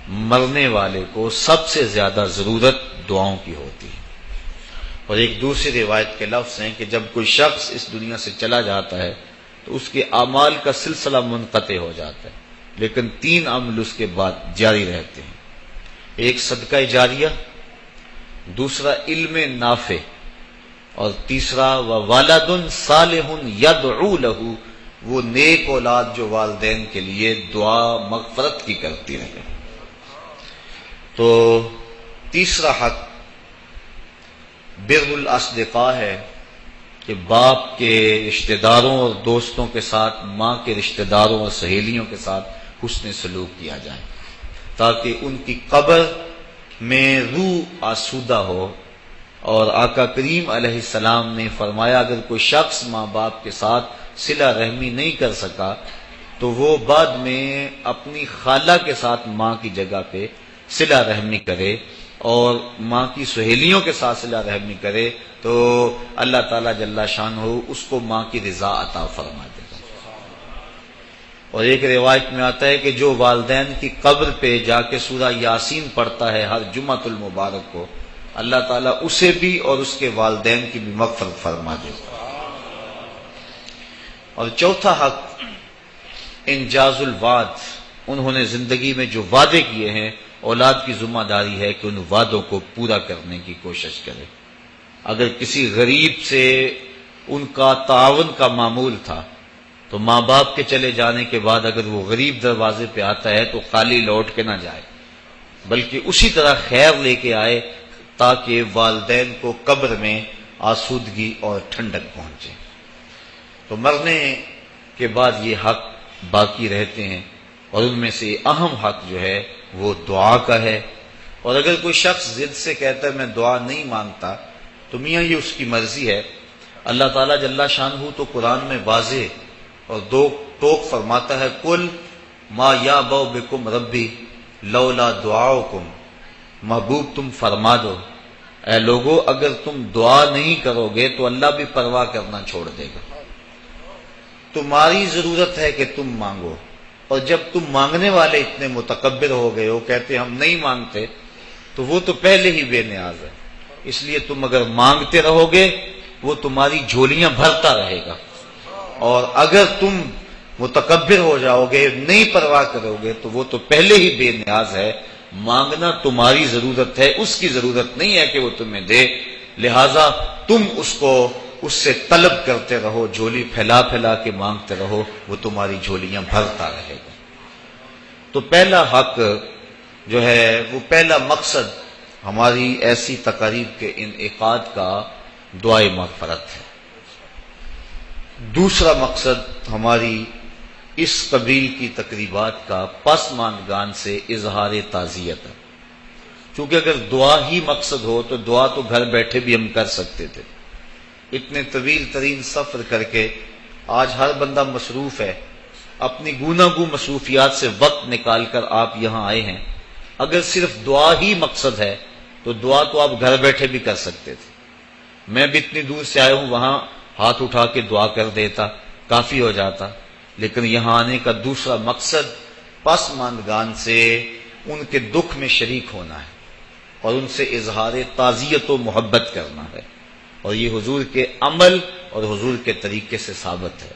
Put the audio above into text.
مرنے والے کو سب سے زیادہ ضرورت دعاؤں کی ہوتی ہے۔ اور ایک دوسری روایت کے لفظ ہیں کہ جب کوئی شخص اس دنیا سے چلا جاتا ہے تو اس کے اعمال کا سلسلہ منقطع ہو جاتا ہے، لیکن 3 عمل اس کے بعد جاری رہتے ہیں۔ ایک صدقہ جاریہ، دوسرا علم نافع، اور تیسرا وَوَلَدٌ صَالِحٌ يَدْعُو لَهُ، وہ نیک اولاد جو والدین کے لیے دعا مغفرت کی کرتی رہے۔ تو تیسرا حق بر الاصدقاء ہے کہ باپ کے رشتہ داروں اور دوستوں کے ساتھ، ماں کے رشتہ داروں اور سہیلیوں کے ساتھ حسن سلوک کیا جائے، تاکہ ان کی قبر میں روح آسودہ ہو۔ اور آقا کریم علیہ السلام نے فرمایا اگر کوئی شخص ماں باپ کے ساتھ صلہ رحمی نہیں کر سکا تو وہ بعد میں اپنی خالہ کے ساتھ ماں کی جگہ پہ صلہ رحمی کرے اور ماں کی سہیلیوں کے ساتھ صلہ رحمی کرے تو اللہ تعالیٰ جل شانہ اس کو ماں کی رضا عطا فرما دے گا۔ اور ایک روایت میں آتا ہے کہ جو والدین کی قبر پہ جا کے سورہ یاسین پڑھتا ہے ہر جمعۃ المبارک کو، اللہ تعالیٰ اسے بھی اور اس کے والدین کی بھی مغفرت فرما دے گا۔ اور چوتھا حق انجاز الوعد، انہوں نے زندگی میں جو وعدے کیے ہیں اولاد کی ذمہ داری ہے کہ ان وعدوں کو پورا کرنے کی کوشش کرے۔ اگر کسی غریب سے ان کا تعاون کا معمول تھا تو ماں باپ کے چلے جانے کے بعد اگر وہ غریب دروازے پہ آتا ہے تو خالی لوٹ کے نہ جائے، بلکہ اسی طرح خیر لے کے آئے تاکہ والدین کو قبر میں آسودگی اور ٹھنڈک پہنچے۔ تو مرنے کے بعد یہ حق باقی رہتے ہیں، اور ان میں سے اہم حق جو ہے وہ دعا کا ہے۔ اور اگر کوئی شخص ضد سے کہتا ہے میں دعا نہیں مانگتا تو میاں یہ اس کی مرضی ہے۔ اللہ تعالیٰ جل شانہ تو قرآن میں واضح اور دو ٹوک فرماتا ہے قل ما یعبأ بکم ربی لولا دعاؤکم، محبوب تم فرما دو اے لوگو اگر تم دعا نہیں کرو گے تو اللہ بھی پرواہ کرنا چھوڑ دے گا۔ تمہاری ضرورت ہے کہ تم مانگو، اور جب تم مانگنے والے اتنے متکبر ہو گئے ہو کہتے ہم نہیں مانگتے تو وہ تو پہلے ہی بے نیاز ہے، اس لیے تم اگر مانگتے رہو گے وہ تمہاری جھولیاں بھرتا رہے گا، اور اگر تم متکبر ہو جاؤ گے نہیں پرواہ کرو گے تو وہ تو پہلے ہی بے نیاز ہے۔ مانگنا تمہاری ضرورت ہے، اس کی ضرورت نہیں ہے کہ وہ تمہیں دے، لہذا تم اس سے طلب کرتے رہو، جھولی پھیلا پھیلا کے مانگتے رہو، وہ تمہاری جھولیاں بھرتا رہے گا۔ تو پہلا حق جو ہے وہ پہلا مقصد ہماری ایسی تقاریب کے انعقاد کا دعائے مغفرت ہے۔ دوسرا مقصد ہماری اس قبیل کی تقریبات کا پسماندگان سے اظہار تعزیت ہے، کیونکہ اگر دعا ہی مقصد ہو تو دعا تو گھر بیٹھے بھی ہم کر سکتے تھے۔ اتنے طویل ترین سفر کر کے آج ہر بندہ مصروف ہے، اپنی گوناگو مصروفیات سے وقت نکال کر آپ یہاں آئے ہیں۔ اگر صرف دعا ہی مقصد ہے تو دعا تو آپ گھر بیٹھے بھی کر سکتے تھے۔ میں بھی اتنی دور سے آیا ہوں، وہاں ہاتھ اٹھا کے دعا کر دیتا، کافی ہو جاتا، لیکن یہاں آنے کا دوسرا مقصد پسماندگان سے ان کے دکھ میں شریک ہونا ہے اور ان سے اظہار تعزیت و محبت کرنا ہے، اور یہ حضور کے عمل اور حضور کے طریقے سے ثابت ہے۔